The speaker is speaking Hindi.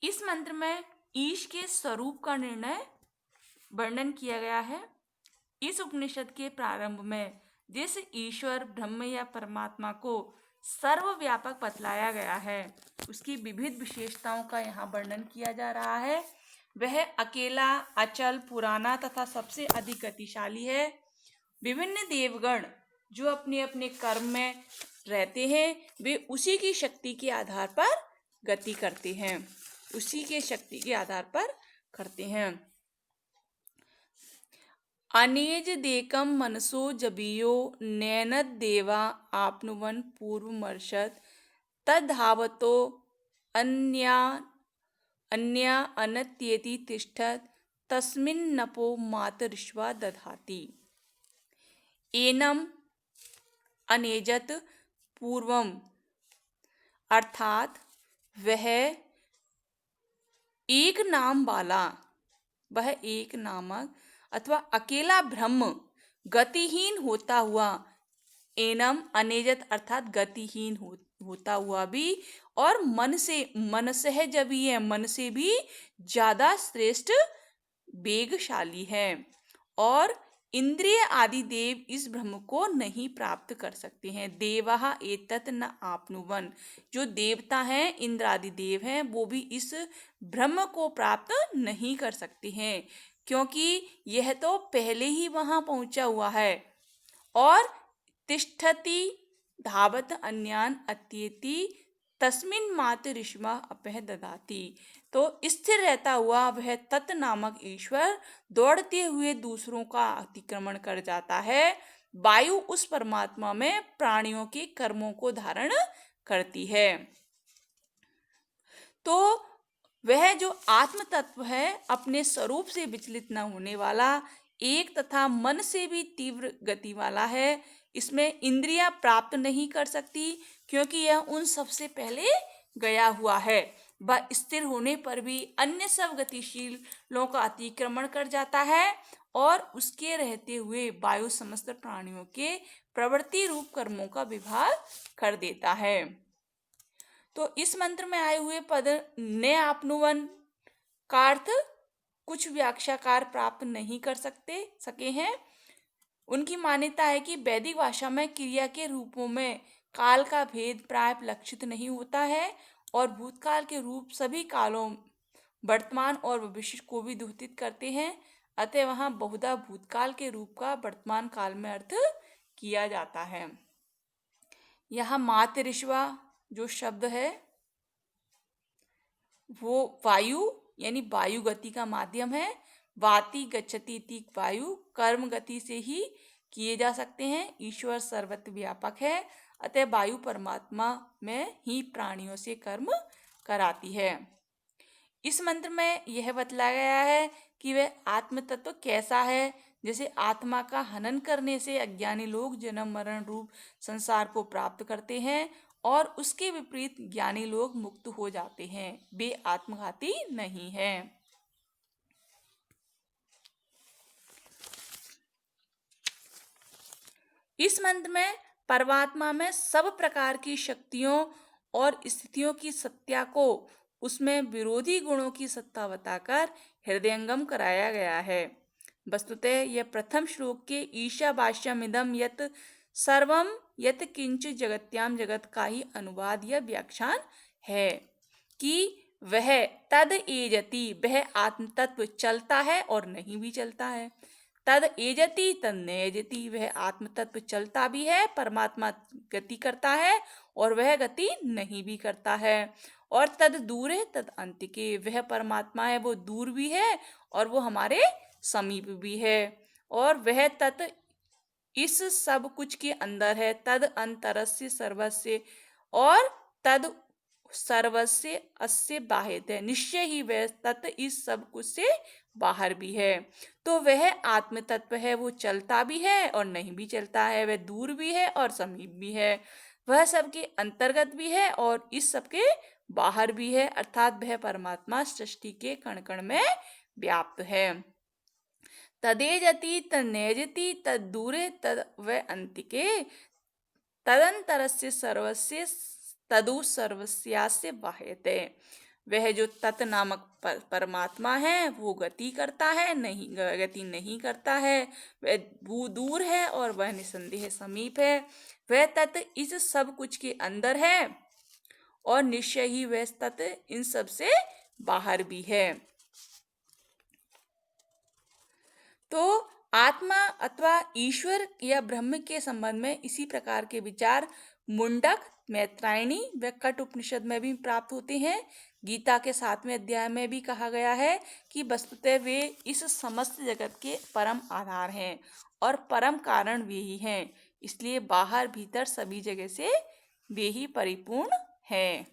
इस मंत्र में ईश के स्वरूप का निर्णय वर्णन किया गया है। इस उपनिषद के प्रारंभ में जिस ईश्वर ब्रह्म या परमात्मा को सर्वव्यापक बतलाया गया है, उसकी विविध विशेषताओं का यहाँ वर्णन किया जा रहा है। वह अकेला, अचल, पुराना तथा सबसे अधिक गतिशाली है। विभिन्न देवगण जो अपने अपने कर्म में रहते हैं, वे उसी की शक्ति के आधार पर गति करते हैं, उसी के शक्ति के आधार पर करते हैं। अनेज देकम मनसो जबियो नैनद देवा आपनुवन पूर्वमर्षद तद्धावतो अन्या अनत्येति तिष्ठत तस्मिन्नपो मातरिश्वा दधाति। एनम अनेजत पूर्वम अर्थात वह एक नाम वाला, वह एक नामक अथवा अकेला ब्रह्म गतिहीन होता हुआ, एनम अनेजत अर्थात गतिहीन होता हुआ भी, और मन से जब ही है, मन से भी ज्यादा श्रेष्ठ वेगशाली है, और इंद्रिय आदि देव इस ब्रह्म को नहीं प्राप्त कर सकते हैं। देवः एतत् न आपनुवन, जो देवता हैं, इंद्र आदि देव हैं, वो भी इस ब्रह्म को प्राप्त नहीं कर सकते हैं, क्योंकि यह तो पहले ही वहां पहुंचा हुआ है। और तिष्ठति धावत अन्यान अत्येति तस्मिन् मातरिश्वा अपह ददाति, तो स्थिर रहता हुआ वह तत् नामक ईश्वर दौड़ते हुए दूसरों का अतिक्रमण कर जाता है। वायु उस परमात्मा में प्राणियों के कर्मों को धारण करती है। तो वह जो आत्म तत्व है, अपने स्वरूप से विचलित न होने वाला, एक तथा मन से भी तीव्र गति वाला है। इसमें इंद्रियां प्राप्त नहीं कर सकती, क्योंकि यह उन सबसे पहले गया हुआ है। वह स्थिर होने पर भी अन्य सब गतिशीलों का अतिक्रमण कर जाता है, और उसके रहते हुए वायु समस्त प्राणियों के प्रवृत्ति रूप कर्मों का विभाग कर देता है। तो इस मंत्र में आए हुए पद ने आपनुवन का अर्थ कुछ व्याख्याकार प्राप्त नहीं कर सके हैं। उनकी मान्यता है कि वैदिक भाषा में क्रिया के रूपों में काल का भेद प्राय लक्षित नहीं होता है, और भूतकाल के रूप सभी कालों, वर्तमान और भविष्य को भी द्योतित करते हैं। अतः वहां बहुधा भूतकाल के रूप का वर्तमान काल में अर्थ किया जाता है। यहाँ मातरिश्वा जो शब्द है वो वायु यानी वायु गति का माध्यम है। वाति गच्छति इति वायु कर्म गति से ही किए जा सकते हैं। ईश्वर सर्वत्र व्यापक है, अतः वायु परमात्मा में ही प्राणियों से कर्म कराती है। इस मंत्र में यह बतलाया गया है कि वह आत्म तत्व कैसा है। जैसे आत्मा का हनन करने से अज्ञानी लोग जन्म मरण रूप संसार को प्राप्त करते हैं, और उसके विपरीत ज्ञानी लोग मुक्त हो जाते हैं, वे आत्मघाती नहीं है। इस मंत्र में परमात्मा में सब प्रकार की शक्तियों और स्थितियों की सत्ता को उसमें विरोधी गुणों की सत्ता बताकर हृदयंगम कराया गया है। वस्तुतः यह प्रथम श्लोक के ईशावास्यमिदं यत् सर्वम यत् किंच जगत्याम जगत का ही अनुवाद या व्याख्यान है, कि वह तद एजति, वह आत्म तत्व चलता है और नहीं भी चलता है। तद एजति तद नयजति, वह आत्म तत्व चलता भी है, परमात्मा गति करता है, और वह गति नहीं भी करता है। और तद दूर है तद अंतिके, वह परमात्मा है, वो दूर भी है और वो हमारे समीप भी है। और वह तत् इस सब कुछ के अंदर है। तद अंतरस्य सर्वस्य, और तद सर्वस्य अस्य बाह्यत है, निश्चय ही वह तत् इस सब कुछ से बाहर भी है। तो वह आत्म तत्व है, वो चलता भी है और नहीं भी चलता है, वह दूर भी है और समीप भी है, वह सबके अंतर्गत भी है और इस सबके बाहर भी है, अर्थात वह परमात्मा सृष्टि के कण कण में व्याप्त है। तदेजति तन्नेजति तद्दूरे तद व अंतिके तदंतरस्य सर्वस्य तदु सर्वस्यास्य बाह्यते, वह जो तत् नामक परमात्मा है वो गति करता है, नहीं गति नहीं करता है। वह दूर है और वह निसंदेह समीप है। वह तत् इस सब कुछ के अंदर है और निश्चय ही वह तत् इन सब से बाहर भी है। तो आत्मा अथवा ईश्वर या ब्रह्म के संबंध में इसी प्रकार के विचार मुंडक, मैत्रायणी व कठ उपनिषद में भी प्राप्त होते हैं। गीता के 7वें अध्याय में भी कहा गया है कि वस्तुतः वे इस समस्त जगत के परम आधार हैं और परम कारण वे ही हैं। इसलिए बाहर भीतर सभी जगह से वे ही परिपूर्ण हैं।